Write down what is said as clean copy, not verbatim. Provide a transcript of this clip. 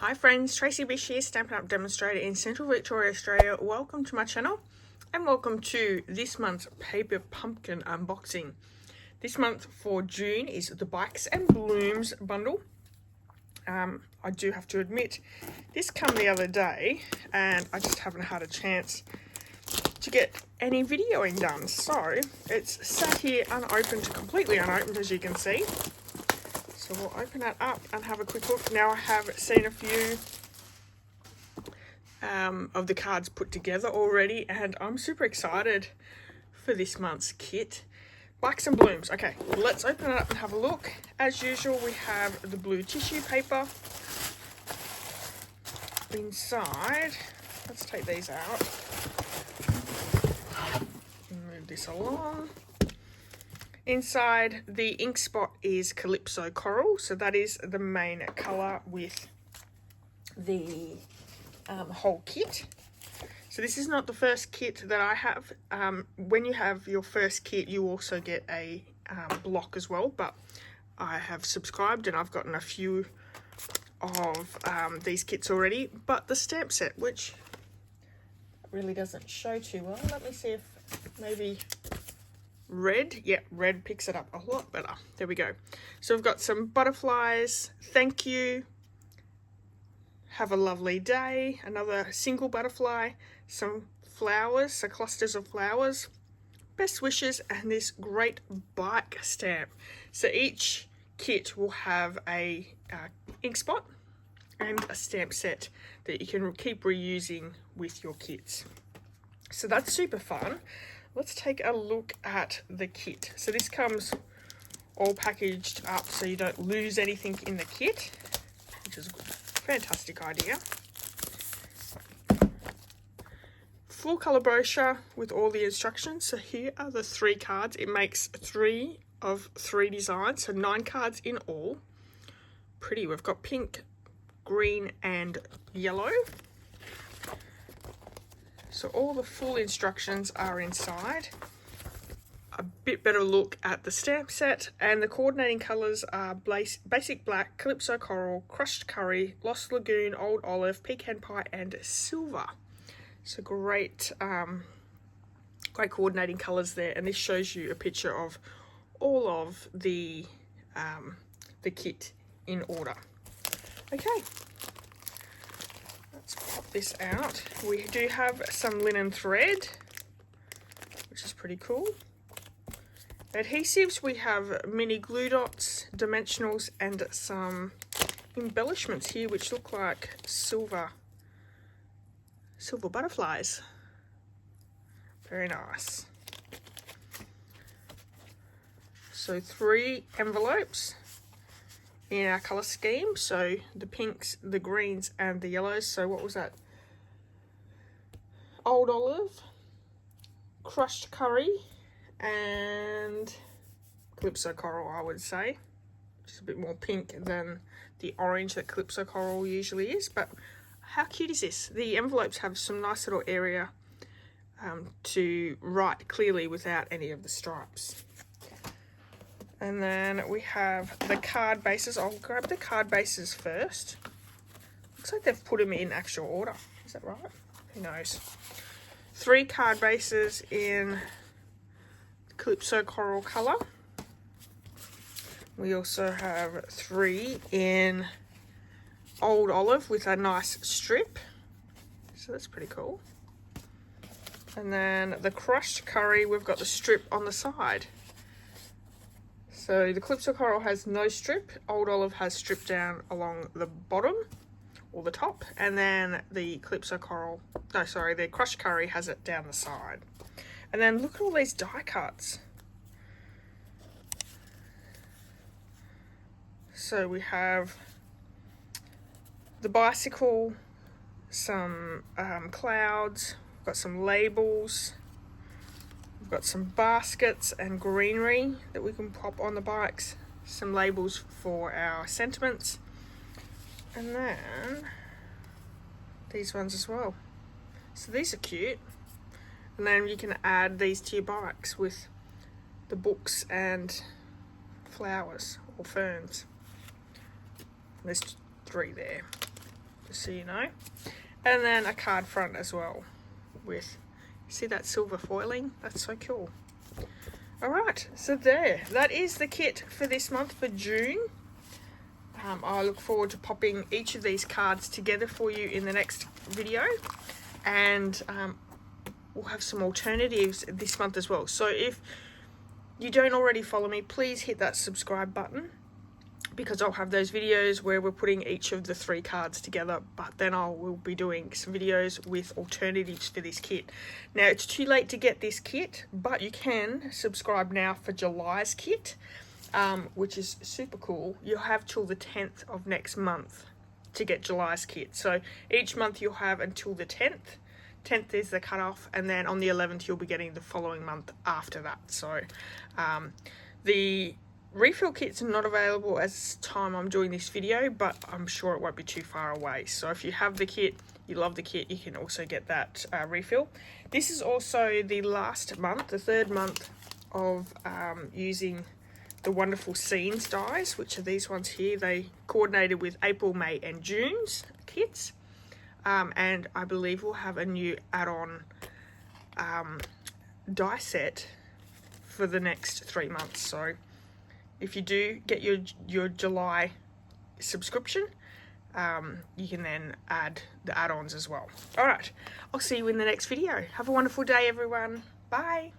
Hi friends, Tracy.bish here, Stampin' Up demonstrator in Central Victoria, Australia. Welcome to my channel and welcome to this month's Paper Pumpkin unboxing. This month for June is the Bikes and Blooms bundle. I do have to admit, this came the other day and I just haven't had a chance to get any videoing done. So it's sat here unopened, completely unopened, as you can see. So we'll open that up and have a quick look. Now I have seen a few of the cards put together already and I'm super excited for this month's kit. Bikes and Blooms. Okay, let's open it up and have a look. As usual, we have the blue tissue paper. Inside, let's take these out. Move this along. Inside, the ink spot is Calypso Coral, so that is the main colour with the whole kit. So this is not the first kit that I have. When you have your first kit, you also get a block as well, but I have subscribed and I've gotten a few of these kits already. But the stamp set, which really doesn't show too well. Let me see if maybe red, yeah, red picks it up a lot better. There we go. So we've got some butterflies, thank you, have a lovely day, another single butterfly, some flowers, so clusters of flowers, best wishes, and this great bike stamp. So each kit will have a ink spot and a stamp set that you can keep reusing with your kits. So that's super fun. Let's take a look at the kit. So this comes all packaged up so you don't lose anything in the kit, which is a fantastic idea. Full colour brochure with all the instructions. So here are the 3 cards. It makes 3 of 3 designs, so 9 cards in all. Pretty. We've got pink, green and yellow. So all the full instructions are inside. A bit better look at the stamp set, and the coordinating colours are basic black, Calypso Coral, crushed curry, lost lagoon, old olive, pecan pie and silver. So great coordinating colours there, and this shows you a picture of all of the kit in order. Okay. Let's pop this out. We do have some linen thread, which is pretty cool. Adhesives, we have mini glue dots, dimensionals, and some embellishments here which look like silver butterflies. Very nice. So 3 envelopes in our colour scheme, so the pinks, the greens and the yellows. So what was that? Old olive, crushed curry and Calypso Coral, I would say. Just a bit more pink than the orange that Calypso Coral usually is, but how cute is this? The envelopes have some nice little area to write clearly without any of the stripes. And then we have the card bases. I'll grab the card bases first. Looks like they've put them in actual order. Is that right? Who knows? 3 card bases in Calypso Coral colour. We also have 3 in Old Olive with a nice strip. So that's pretty cool. And then the crushed curry, we've got the strip on the side. So the Calypso Coral has no strip, Old Olive has strip down along the bottom or the top, and then the Calypso Coral, no sorry, the crushed curry has it down the side. And then look at all these die cuts. So we have the bicycle, some clouds, we've got some labels. We've got some baskets and greenery that we can pop on the bikes, some labels for our sentiments, and then these ones as well. So these are cute, and then you can add these to your bikes with the books and flowers or ferns. There's 3 there. just so you know. And then a card front as well with, see that silver foiling? That's so cool. Alright, so there, that is the kit for this month for June. I look forward to popping each of these cards together for you in the next video, and we'll have some alternatives this month as well. So if you don't already follow me, please hit that subscribe button, because I'll have those videos where we're putting each of the 3 cards together, but then I will be doing some videos with alternatives for this kit. Now, it's too late to get this kit, but you can subscribe now for July's kit, which is super cool. You'll have till the 10th of next month to get July's kit. So each month you'll have until the 10th. 10th is the cutoff, and then on the 11th you'll be getting the following month after that. So the refill kit's not available as time I'm doing this video, but I'm sure it won't be too far away. So if you have the kit, you love the kit, you can also get that refill. This is also the last month, the 3rd month of using the wonderful Scenes dies, which are these ones here. They coordinated with April, May and June's kits. And I believe we'll have a new add-on die set for the next 3 months. So if you do get your July subscription, you can then add the add-ons as well. Alright, I'll see you in the next video. Have a wonderful day, everyone. Bye.